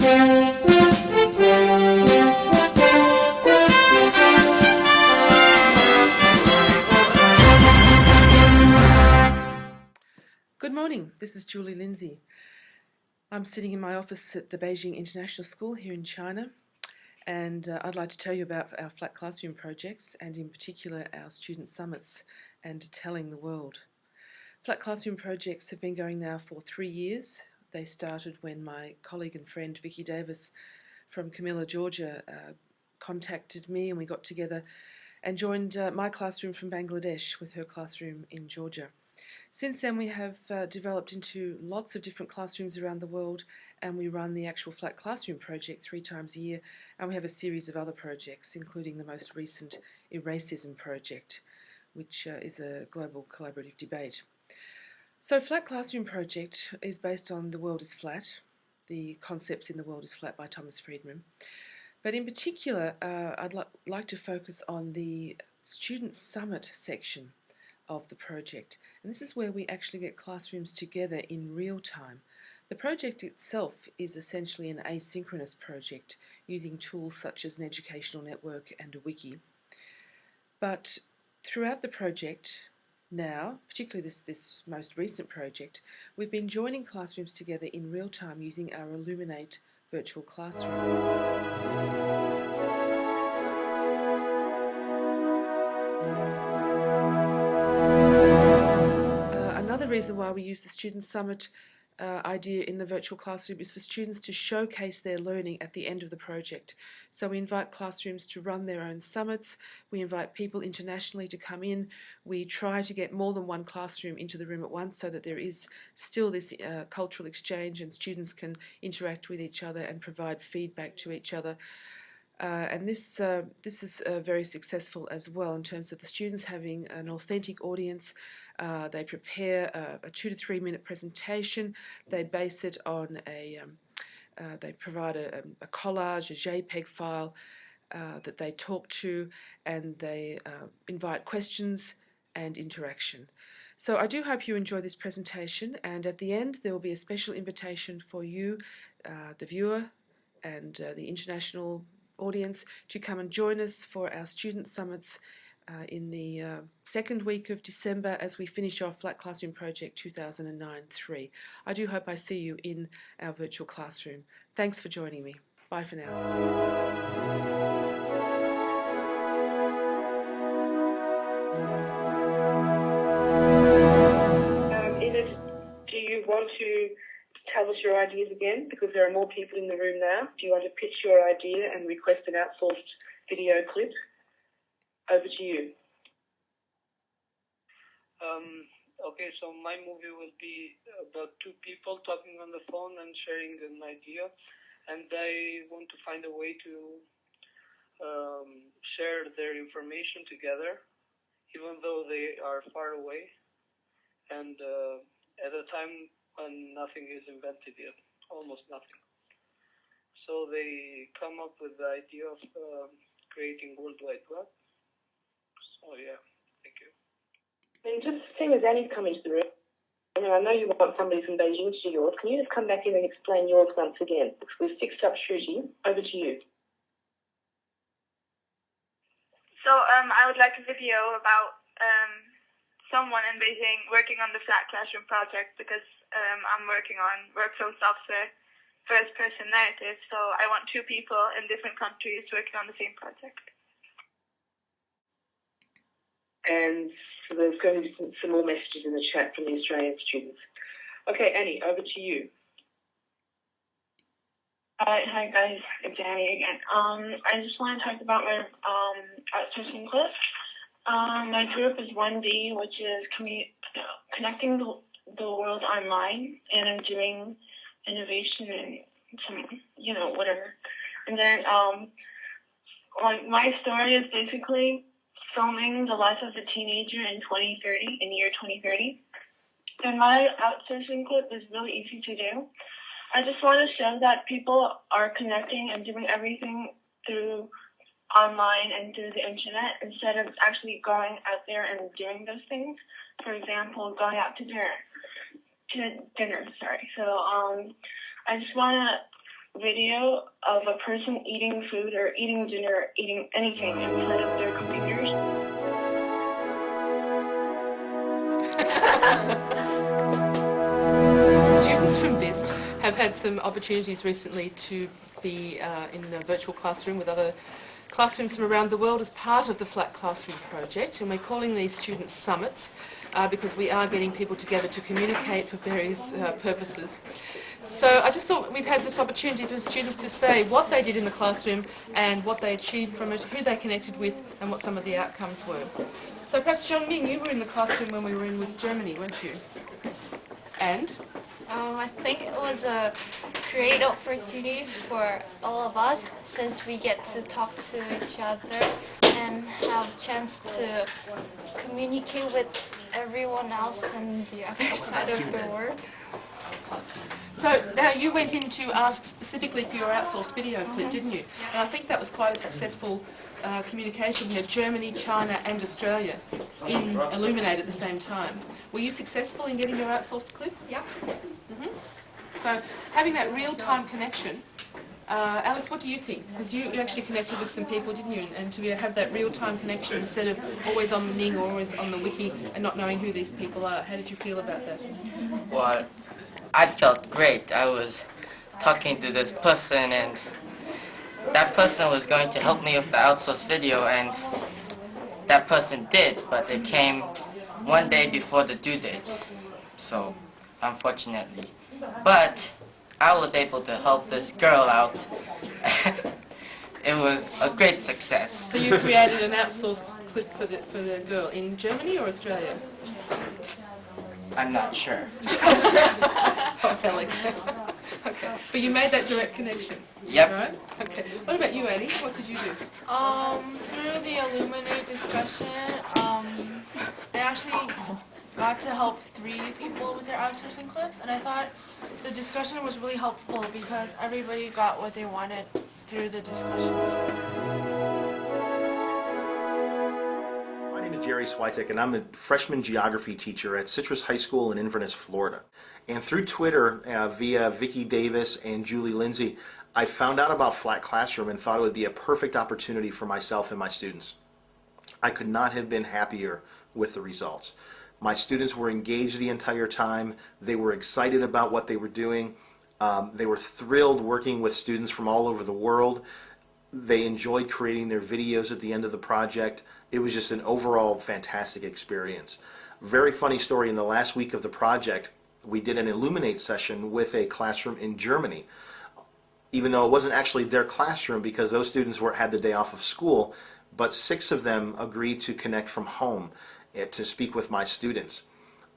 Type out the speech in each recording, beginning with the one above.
Good morning, this is Julie Lindsay. I'm sitting in my office at the Beijing International School here in China, and I'd like to tell you about our flat classroom projects, and in particular our student summits and telling the world. Flat classroom projects have been going now for 3 years. They started when my colleague and friend Vicky Davis from Camilla, Georgia contacted me, and we got together and joined my classroom from Bangladesh with her classroom in Georgia. Since then we have developed into lots of different classrooms around the world, and we run the actual Flat Classroom project 3 times a year, and we have a series of other projects, including the most recent Eracism project, which is a global collaborative debate. So Flat Classroom project is based on The World is Flat, the concepts in The World is Flat by Thomas Friedman. But in particular, I'd like to focus on the Student Summit section of the project, and this is where we actually get classrooms together in real time. The project itself is essentially an asynchronous project using tools such as an educational network and a wiki. But throughout the project now, particularly this most recent project, we've been joining classrooms together in real time using our Illuminate virtual classroom. Another reason why we use the Student Summit idea in the virtual classroom is for students to showcase their learning at the end of the project. So we invite classrooms to run their own summits, we invite people internationally to come in, we try to get more than one classroom into the room at once so that there is still this cultural exchange and students can interact with each other and provide feedback to each other. And this is very successful as well in terms of the students having an authentic audience. They prepare a 2 to 3 minute presentation. They base it on they provide a collage, a JPEG file that they talk to, and they invite questions and interaction. So I do hope you enjoy this presentation, and at the end there will be a special invitation for you, the viewer, and the international audience to come and join us for our student summits in the second week of December as we finish off Flat Classroom Project 2009-3. I do hope I see you in our virtual classroom. Thanks for joining me. Bye for now. Do you want to tell us your ideas again, because there are more people in the room now? Do you want to pitch your idea and request an outsourced video clip? Over to you. Okay, so my movie will be about 2 people talking on the phone and sharing an idea, and they want to find a way to share their information together, even though they are far away, and at a time when nothing is invented yet, almost nothing. So they come up with the idea of creating World Wide Web. So yeah, thank you. And just seeing as Annie's coming to the room, and I know you want somebody from Beijing to do yours, can you just come back in and explain yours once again? Because we've fixed up Shruti. Over to you. So I would like a video about someone in Beijing working on the Flat Classroom project, because I'm working on workflow software, first-person narrative, so I want 2 people in different countries working on the same project. And so there's going to be some more messages in the chat from the Australian students. Okay, Annie, over to you. Hi guys, it's Annie again. I just want to talk about my outsourcing clip. My group is 1D, which is connecting the world online, and I'm doing innovation and some, whatever. And then, my story is basically filming the life of a teenager in year 2030. And my outsourcing clip is really easy to do. I just want to show that people are connecting and doing everything through online and through the internet instead of actually going out there and doing those things. For example, going out to dinner. So I just want to video of a person eating food or eating dinner, eating anything in front of their computers. Students from BIS have had some opportunities recently to be in a virtual classroom with other classrooms from around the world as part of the Flat Classroom project, and we're calling these student summits because we are getting people together to communicate for various purposes. So I just thought we'd had this opportunity for students to say what they did in the classroom and what they achieved from it, who they connected with, and what some of the outcomes were. So perhaps John Ming, you were in the classroom when we were in with Germany, weren't you? And? I think it was a great opportunity for all of us since we get to talk to each other and have a chance to communicate with everyone else on the other side of the world. So now you went in to ask specifically for your outsourced video clip, didn't you? And I think that was quite a successful communication. We had Germany, China and Australia in Illuminate at the same time. Were you successful in getting your outsourced clip? Yeah. So having that real-time connection, Alex, what do you think? Because you actually connected with some people, didn't you? And to have that real-time connection instead of always on the Ning or always on the wiki and not knowing who these people are. How did you feel about that? Well, I felt great. I was talking to this person, and that person was going to help me with the outsourced video, and that person did, but it came one day before the due date, so unfortunately. But I was able to help this girl out. It was a great success. So you created an outsourced clip for the girl in Germany or Australia? I'm not sure. Okay. Okay. But you made that direct connection? Yep. Right? Okay. What about you, Annie? What did you do? Through the Illuminate discussion, I actually got to help 3 people with their outsourcing clips, and I thought the discussion was really helpful because everybody got what they wanted through the discussion. My name is Jerry Switek, and I'm a freshman geography teacher at Citrus High School in Inverness, Florida. And through Twitter, via Vicki Davis and Julie Lindsay, I found out about Flat Classroom and thought it would be a perfect opportunity for myself and my students. I could not have been happier with the results. My students were engaged the entire time. They were excited about what they were doing. They were thrilled working with students from all over the world. They enjoyed creating their videos at the end of the project. It was just an overall fantastic experience. Very funny story, in the last week of the project, we did an Illuminate session with a classroom in Germany. Even though it wasn't actually their classroom because those students had the day off of school, but 6 of them agreed to connect from home to speak with my students.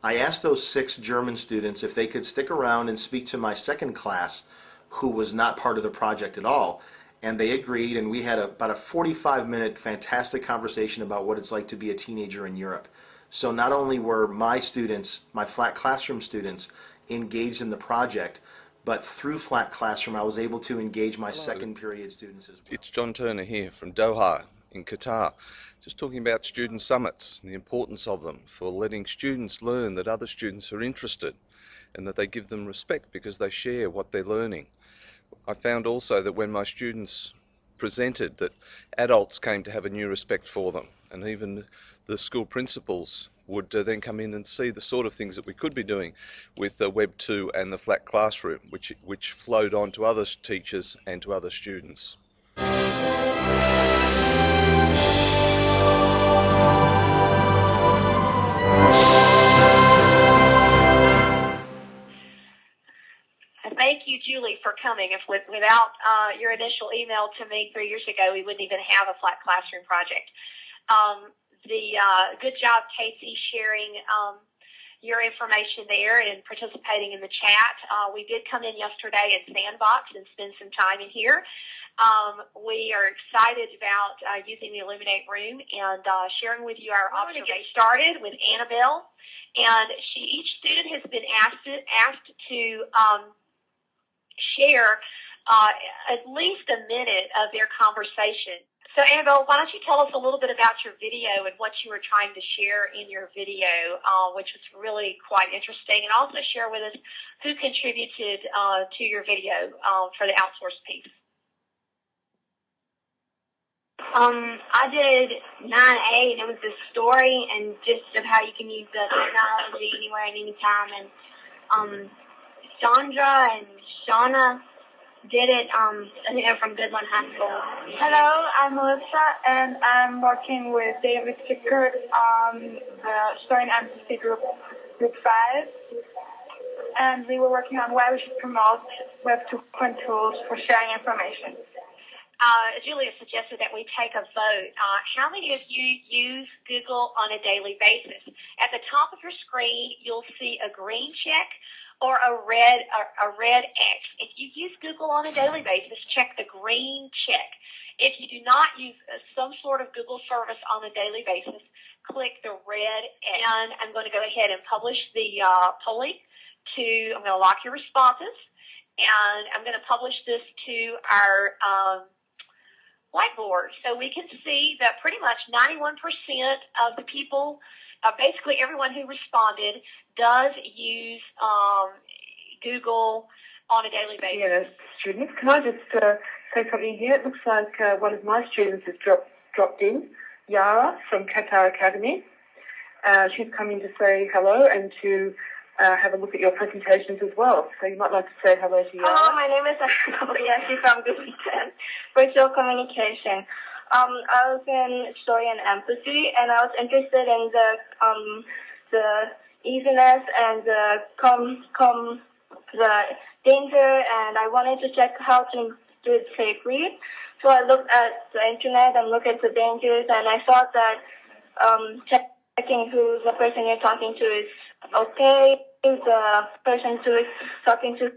I asked those 6 German students if they could stick around and speak to my second class, who was not part of the project at all, and they agreed, and we had about a 45-minute fantastic conversation about what it's like to be a teenager in Europe. So not only were my students, my Flat Classroom students, engaged in the project, but through Flat Classroom I was able to engage my second period students as well. It's John Turner here from Doha in Qatar, just talking about student summits and the importance of them for letting students learn that other students are interested and that they give them respect because they share what they're learning. I found also that when my students presented that adults came to have a new respect for them, and even the school principals would then come in and see the sort of things that we could be doing with the Web 2 and the Flat Classroom, which flowed on to other teachers and to other students. Thank you, Julie, for coming. Without your initial email to me 3 years ago, we wouldn't even have a Flat Classroom project. Good job, Casey, sharing your information there and participating in the chat. We did come in yesterday and sandbox and spend some time in here. We are excited about using the Illuminate room and sharing with you our observation. Get started with Annabelle, and each student has been asked to share at least a minute of their conversation So, Annabelle, why don't you tell us a little bit about your video and what you were trying to share in your video, which was really quite interesting, and also share with us who contributed to your video for the outsource piece. I did 9A, and it was the story and just of how you can use the technology anywhere and anytime. And Sandra and Shauna did it. I think they're from Goodland High School. Hello, I'm Melissa, and I'm working with David Pickard on the Story and Empathy group 5. And we were working on why we should promote Web 2.0 tools for sharing information. Julia suggested that we take a vote. How many of you use Google on a daily basis? At the top of your screen, you'll see a green check or a red X. If you use Google on a daily basis, check the green check. If you do not use some sort of Google service on a daily basis, click the red X. And I'm going to go ahead and publish the polling I'm going to lock your responses, and I'm going to publish this to our whiteboard, so we can see that pretty much 91% of the people, basically everyone who responded, does use Google on a daily basis. Yes, students, can I just say something here? It looks like one of my students has dropped in, Yara from Qatar Academy. She's coming to say hello and to have a look at your presentations as well. So you might like to say hello to Yara. Hello, my name is Ashley from Goodland Virtual Communication. I was in Story and Empathy, and I was interested in the easiness and the danger, and I wanted to check how to do it safely. So I looked at the internet and looked at the dangers, and I thought that checking who the person you're talking to is okay, the person who is talking to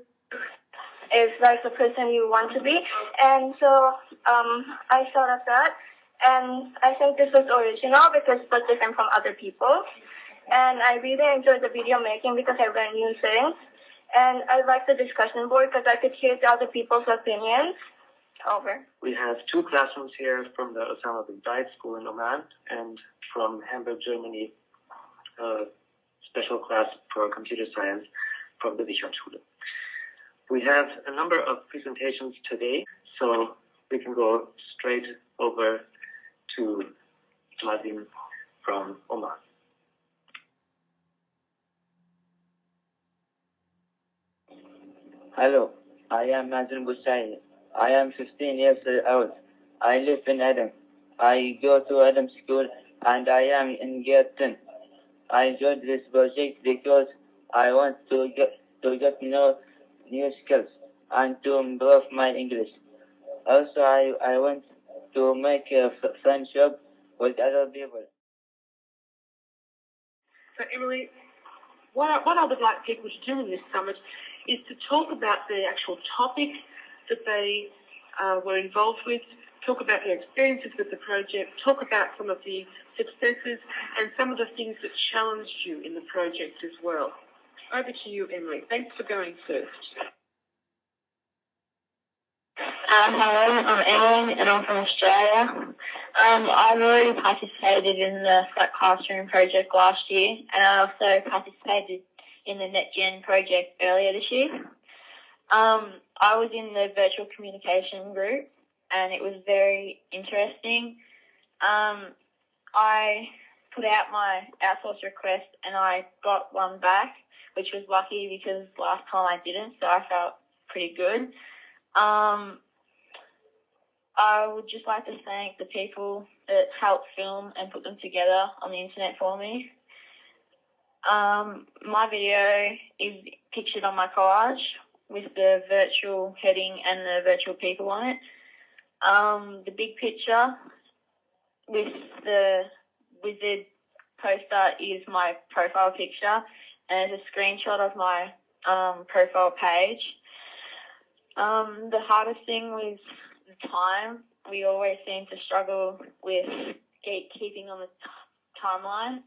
is like the person you want to be. And so I thought of that, and I think this was original because it was different from other people. And I really enjoyed the video making because I learned new things. And I like the discussion board because I could hear the other people's opinions. Over. We have two classrooms here from the Osama bin Laden School in Oman and from Hamburg, Germany, special class for computer science from the Wichert-Schule. We have a number of presentations today, so we can go straight over to Mazin from Oman. Hello, I am Mazin Busai. I am 15 years old. I live in Adam. I go to Adam School and I am in grade 10. I joined this project because I want to get know new skills and to improve my English. Also, I want to make a friendship with other people. So, Emily, what I would like people to do in this summit is to talk about the actual topic that they were involved with, talk about their experiences with the project, talk about some of the successes and some of the things that challenged you in the project as well. Over to you, Emily. Thanks for going first. Hello, I'm Emily and I'm from Australia. I've already participated in the Flat Classroom project last year, and I also participated in the NetGen project earlier this year. I was in the virtual communication group, and it was very interesting. I put out my outsource request, and I got one back, which was lucky because last time I didn't, so I felt pretty good. I would just like to thank the people that helped film and put them together on the internet for me. My video is pictured on my collage with the virtual heading and the virtual people on it. The big picture with the wizard poster is my profile picture, and it's a screenshot of my profile page. The hardest thing was the time. We always seem to struggle with keeping on the timeline,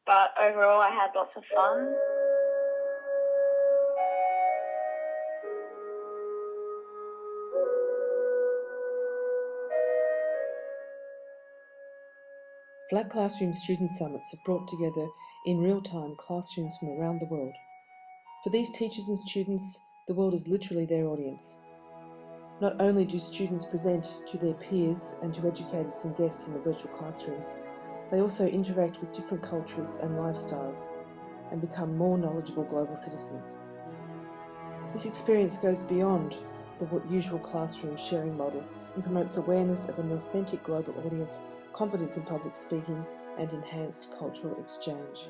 but overall I had lots of fun. Flat Classroom Student Summits have brought together in real time classrooms from around the world. For these teachers and students, the world is literally their audience. Not only do students present to their peers and to educators and guests in the virtual classrooms, they also interact with different cultures and lifestyles and become more knowledgeable global citizens. This experience goes beyond the usual classroom sharing model and promotes awareness of an authentic global audience, confidence in public speaking, and enhanced cultural exchange.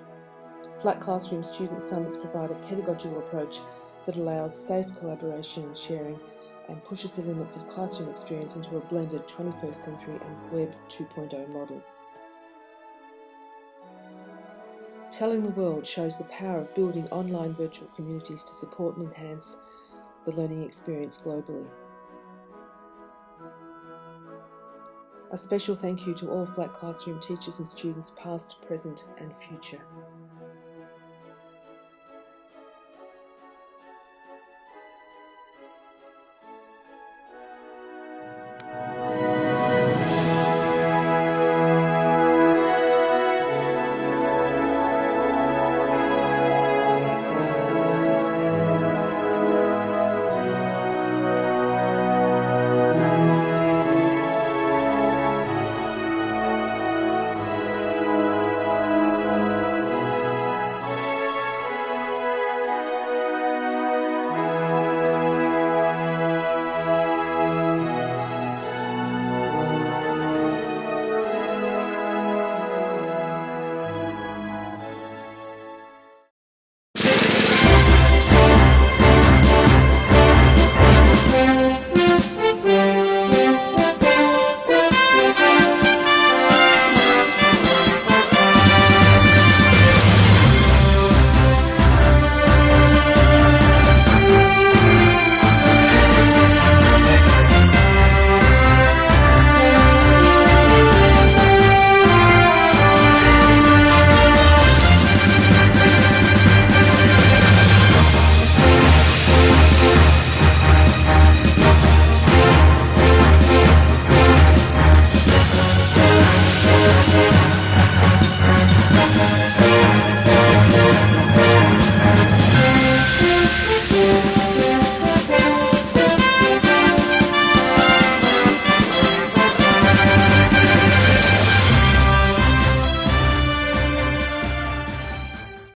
Flat Classroom Student Summits provide a pedagogical approach that allows safe collaboration and sharing and pushes the limits of classroom experience into a blended 21st century and Web 2.0 model. Telling the World shows the power of building online virtual communities to support and enhance the learning experience globally. A special thank you to all Flat Classroom teachers and students past, present and future.